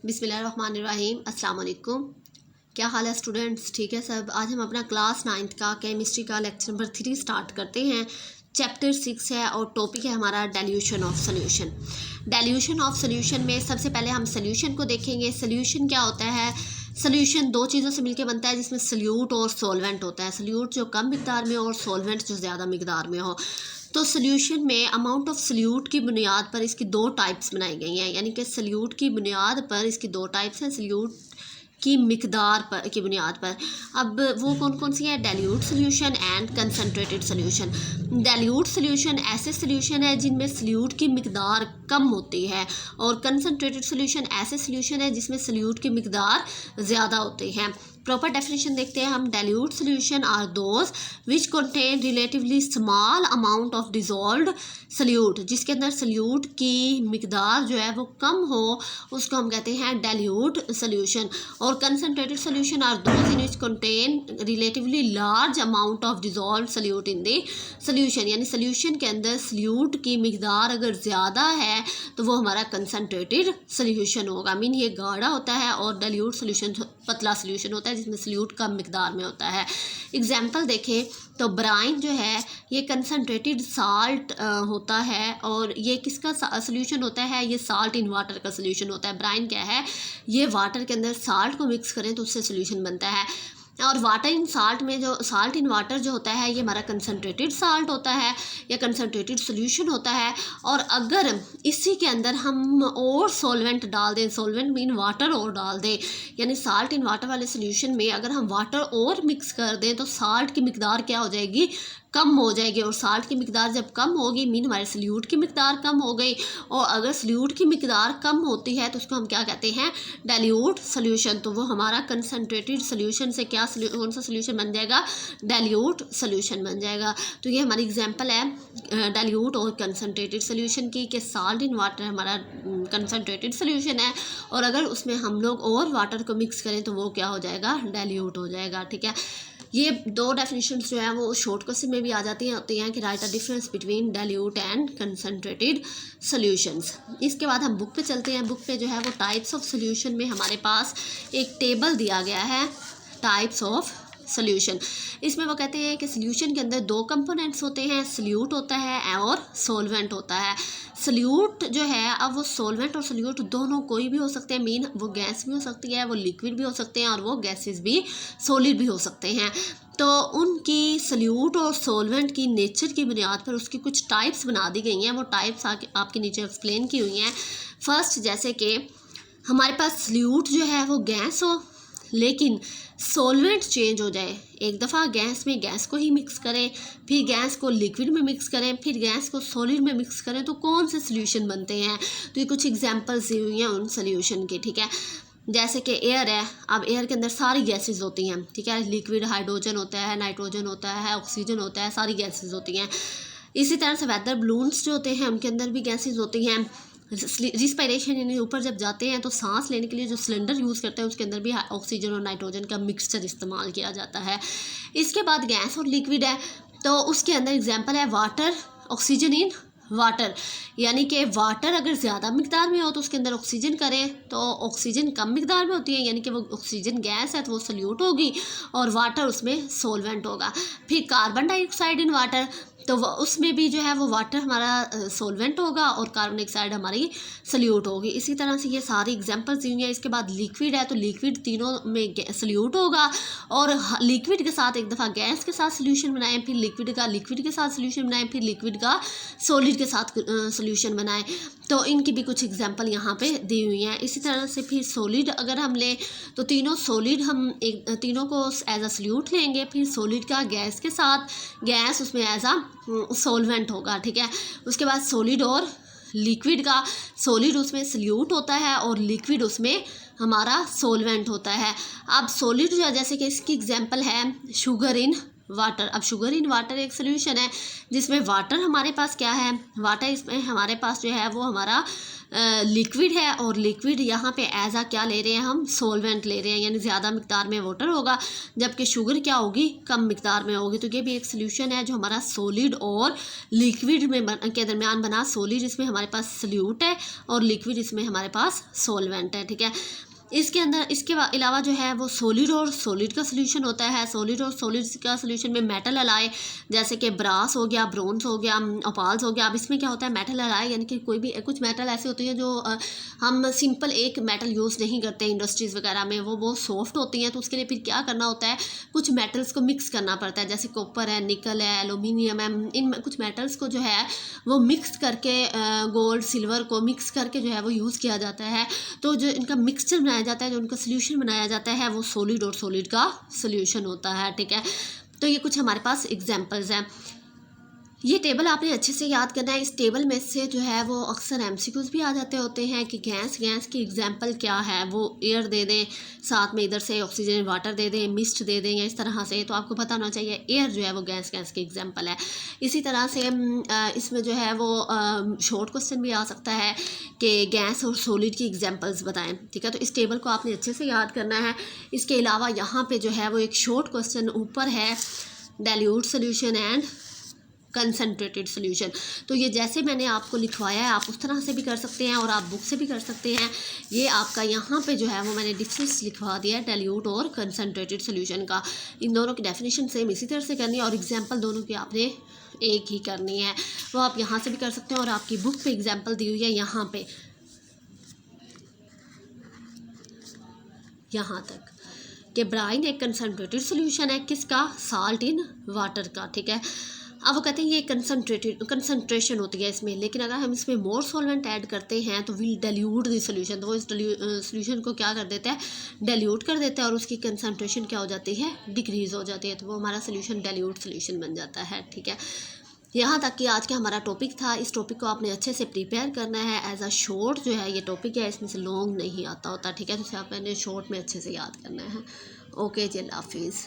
बिस्मिल्लाहिर्रहमानिर्रहीम। अस्सलाम वालेकुम। क्या हाल है स्टूडेंट्स? ठीक है सब। आज हम अपना क्लास 9th का केमिस्ट्री का लेक्चर नंबर 3 स्टार्ट करते हैं। चैप्टर 6 है और टॉपिक है हमारा dilution of solution. Dilution of solution में सबसे पहले हम सोल्यूशन को देखेंगे। सोल्यूशन क्या होता है? सोल्यूशन दो चीज़ों से मिलकर बनता है, जिसमें सोल्यूट और सॉल्वेंट होता है। सोल्यूट जो कम मिकदार में हो और सॉल्वेंट जो ज़्यादा मिकदार में हो। तो सोल्यूशन में अमाउंट ऑफ सोल्यूट की बुनियाद पर इसकी दो टाइप्स बनाई गई हैं, यानी कि सोल्यूट की बुनियाद पर इसकी दो टाइप्स हैं, सोल्यूट की मिकदार पर की बुनियाद पर। अब वो कौन कौन सी है? Dilute solution and concentrated solution. Dilute solution ऐसे सोल्यूशन है जिनमें सोल्यूट की मिकदार कम होती है, और कंसनट्रेटेड सोल्यूशन ऐसे सोल्यूशन है जिसमें सोल्यूट की मिकदार ज़्यादा होती है। प्रॉपर डेफिनेशन देखते हैं हम। Dilute solution are those which contain relatively small amount of dissolved solute, जिसके अंदर सोल्यूट की मिकदार जो है वो कम हो, उसको हम कहते हैं डाइल्यूट सोल्यूशन। और concentrated solution are those in which contain relatively large amount of dissolved solute in the solution, यानी सोल्यूशन के अंदर सोल्यूट की मिकदार अगर ज़्यादा है तो वो हमारा कंसनट्रेटेड सोल्यूशन होगा। मीन ये गाढ़ा होता है, और डाइल्यूट सोल्यूशन पतला सोल्यूशन होता है जिसमें सोल्यूट कम मिकदार में होता है। एग्जाम्पल देखें तो ब्राइन जो है ये कंसनट्रेटेड साल्ट होता है, और ये किसका सोल्यूशन होता है? ये साल्ट इन वाटर का सोल्यूशन होता है। ब्राइन क्या है? ये वाटर के अंदर साल्ट को मिक्स करें तो उससे सोल्यूशन बनता है। और वाटर इन साल्ट में जो साल्ट इन वाटर जो होता है ये हमारा कंसनट्रेटेड साल्ट होता है या कंसनट्रेटेड सोल्यूशन होता है। और अगर इसी के अंदर हम और सॉल्वेंट डाल दें, सॉल्वेंट मीन वाटर और डाल दें, यानी साल्ट इन वाटर वाले सोल्यूशन में अगर हम वाटर और मिक्स कर दें तो साल्ट की मिकदार क्या हो जाएगी? कम हो जाएगी। और साल्ट की मिकदार जब कम होगी मीन हमारे सोल्यूट की मिकदार कम हो गई, और अगर सोल्यूट की मिकदार कम होती है तो उसको हम क्या कहते हैं? Dilute solution. तो वो हमारा कंसनट्रेटेड सोल्यूशन से क्या कौन सा सोल्यूशन बन जाएगा? डाइल्यूट सोल्यूशन बन जाएगा। तो ये हमारी एग्जांपल है डाइल्यूट और कंसनट्रेटेड सोल्यूशन की, कि साल्ट इन वाटर हमारा कंसनट्रेटेड सोल्यूशन है, और अगर उसमें हम लोग और वाटर को मिक्स करें तो वो क्या हो जाएगा? डाइल्यूट हो जाएगा। ठीक है, ये दो डेफिनेशंस जो है वो शॉर्ट क्वेश्चन में भी आ जाती हैं, होती हैं कि right a difference between dilute and concentrated solutions. इसके बाद हम बुक पे चलते हैं। बुक पे जो है वो टाइप्स ऑफ सॉल्यूशन में हमारे पास एक टेबल दिया गया है, टाइप्स ऑफ सॉल्यूशन। इसमें वो कहते हैं कि सॉल्यूशन के अंदर दो कंपोनेंट्स होते हैं, सोल्यूट होता है और सॉल्वेंट होता है। सोल्यूट जो है, अब वो सॉल्वेंट और सोल्यूट दोनों कोई भी हो सकते हैं, मीन वो गैस भी हो सकती है, वो लिक्विड भी हो सकते हैं, और वो गैसेस भी सॉलिड भी हो सकते हैं। तो उनकी सोल्यूट और सॉल्वेंट की नेचर की बुनियाद पर उसकी कुछ टाइप्स बना दी गई हैं। वो टाइप्स आपके नीचे एक्सप्लेन की हुई हैं। फर्स्ट, जैसे कि हमारे पास सोल्यूट जो है वो गैस हो, लेकिन सॉल्वेंट चेंज हो जाए। एक दफ़ा गैस में गैस को ही मिक्स करें, फिर गैस को लिक्विड में मिक्स करें, फिर गैस को सॉलिड में मिक्स करें, तो कौन से सोल्यूशन बनते हैं? तो ये कुछ एग्जांपल्स दी हुई हैं उन सोल्यूशन की। ठीक है, जैसे कि एयर है। अब एयर के अंदर सारी गैसेस होती हैं। ठीक है, लिक्विड हाइड्रोजन होता है, नाइट्रोजन होता है, ऑक्सीजन होता है, सारी गैसेस होती हैं। इसी तरह से वेदर बलून्स जो होते हैं उनके अंदर भी गैसेस होती हैं। रिस्पायरेशन यानी ऊपर जब जाते हैं तो सांस लेने के लिए जो सिलेंडर यूज़ करते हैं उसके अंदर भी ऑक्सीजन और नाइट्रोजन का मिक्सचर इस्तेमाल किया जाता है। इसके बाद गैस और लिक्विड है, तो उसके अंदर एग्जांपल है वाटर, ऑक्सीजन इन वाटर, यानी कि वाटर अगर ज़्यादा मिकदार में हो तो उसके अंदर ऑक्सीजन करें तो ऑक्सीजन कम मिकदार में होती है, यानी कि वो ऑक्सीजन गैस है तो वो सोल्यूट होगी, और वाटर उसमें सॉल्वेंट होगा। फिर कार्बन डाइऑक्साइड इन वाटर, तो वो उसमें भी जो है वो वाटर हमारा सॉल्वेंट होगा और कार्बन डाइऑक्साइड हमारी सोल्यूट होगी। इसी तरह से ये सारी एग्जांपल्स दी हुई हैं। इसके बाद लिक्विड है, तो लिक्विड तीनों में सोल्यूट होगा, और लिक्विड के साथ एक दफ़ा गैस के साथ सोल्यूशन बनाएं, फिर लिक्विड के साथ सोल्यूशन बनाएं, फिर लिक्विड का सॉलिड के साथ सोल्यूशन बनाएं। तो इनकी भी कुछ एग्जांपल यहाँ पे दी हुई हैं। इसी तरह से फिर सॉलिड अगर हम लें तो तीनों सॉलिड हम तीनों को एज अ सोल्यूट लेंगे, फिर सॉलिड का गैस के साथ, गैस उसमें एज अ सॉल्वेंट होगा। ठीक है, उसके बाद सॉलिड और लिक्विड का, सॉलिड उसमें सोल्यूट होता है और लिक्विड उसमें हमारा सॉल्वेंट होता है। अब सॉलिड जो है, जैसे कि इसकी एग्जांपल है शुगर इन वाटर। अब शुगर इन वाटर एक सोल्यूशन है जिसमें वाटर हमारे पास क्या है, वाटर इसमें हमारे पास जो है वो हमारा लिक्विड है, और लिक्विड यहाँ पे एज आ क्या ले रहे हैं हम, सोलवेंट ले रहे हैं, यानी ज़्यादा मिकदार में वाटर होगा, जबकि शुगर क्या होगी, कम मिकदार में होगी। तो ये भी एक सोल्यूशन है जो हमारा सॉलिड और लिक्विड में के दरमियान बना। सॉलिड इसमें हमारे पास सल्यूट है और लिक्विड इसमें हमारे पास सोलवेंट है, ठीक है। इसके अंदर इसके अलावा जो है वो सॉलिड और सॉलिड का सोल्यूशन होता है। सॉलिड और सॉलिड का सोल्यूशन में मेटल अलाय, जैसे कि ब्रास हो गया, ब्रोंज हो गया, ओपाल्स हो गया। अब इसमें क्या होता है, मेटल अलाय यानी कि कोई भी कुछ मेटल ऐसे होती हैं जो हम सिंपल एक मेटल यूज़ नहीं करते इंडस्ट्रीज़ वगैरह में, वो बहुत सॉफ्ट होती हैं, तो उसके लिए फिर क्या करना होता है, कुछ मेटल्स को मिक्स करना पड़ता है, जैसे कॉपर है, निकल है, एलुमिनियम है। इन कुछ मेटल्स को जो है वो मिक्स करके गोल्ड सिल्वर को मिक्स करके जो है वो यूज़ किया जाता है। तो जो इनका मिक्सचर बनाया जाता है, जो उनका सोल्यूशन बनाया जाता है, वो सॉलिड और सॉलिड का सोल्यूशन होता है, ठीक है। तो ये कुछ हमारे पास एग्जांपल्स हैं। ये टेबल आपने अच्छे से याद करना है। इस टेबल में से जो है वो अक्सर एमसीक्यूज भी आ जाते होते हैं कि गैस की एग्जांपल क्या है, वो एयर दे दें, साथ में इधर से ऑक्सीजन वाटर दे दें, मिस्ट दे दें, या इस तरह से। तो आपको पता होना चाहिए एयर जो है वो गैस की एग्जांपल है। इसी तरह से इसमें जो है वो शॉर्ट क्वेश्चन भी आ सकता है कि गैस और सॉलिड की एग्जांपल्स बताएं, ठीक है। तो इस टेबल को आपने अच्छे से याद करना है। इसके अलावा यहाँ पे जो है वो एक शॉर्ट क्वेश्चन ऊपर है, dilute solution and concentrated solution. तो ये जैसे मैंने आपको लिखवाया है आप उस तरह से भी कर सकते हैं और आप बुक से भी कर सकते हैं। ये आपका यहाँ पे जो है वो मैंने डिफरेंस लिखवा दिया है डाइल्यूट और कंसनट्रेटेड सोल्यूशन का। इन दोनों की डेफिनेशन सेम इसी तरह से करनी है और एग्जांपल दोनों की आपने एक ही करनी है। वो आप यहाँ से भी कर सकते हैं और आपकी बुक पे एग्जाम्पल दी हुई है यहाँ पे, यहाँ तक कि ब्राइन एक कंसनट्रेटेड सोल्यूशन है किसका, साल्ट इन वाटर का, ठीक है। अब वो कहते हैं ये कंसनट्रेशन होती है इसमें, लेकिन अगर हम इसमें मोर सॉल्वेंट ऐड करते हैं तो विल डाइल्यूट द सोल्यूशन। तो वो इस सोल्यूशन को क्या कर देता है, डाइल्यूट कर देता है और उसकी कंसनट्रेशन क्या हो जाती है, डिक्रीज़ हो जाती है। तो वो हमारा सोल्यूशन डाइल्यूट सोल्यूशन बन जाता है, ठीक है। यहाँ तक कि आज का हमारा टॉपिक था। इस टॉपिक को आपने अच्छे से प्रिपेयर करना है। एज अ शॉर्ट जो है ये टॉपिक है, इसमें से लॉन्ग नहीं आता होता, ठीक है। तो इसे आपने शॉर्ट में अच्छे से याद करना है। ओके जी, अल्लाह हाफिज़।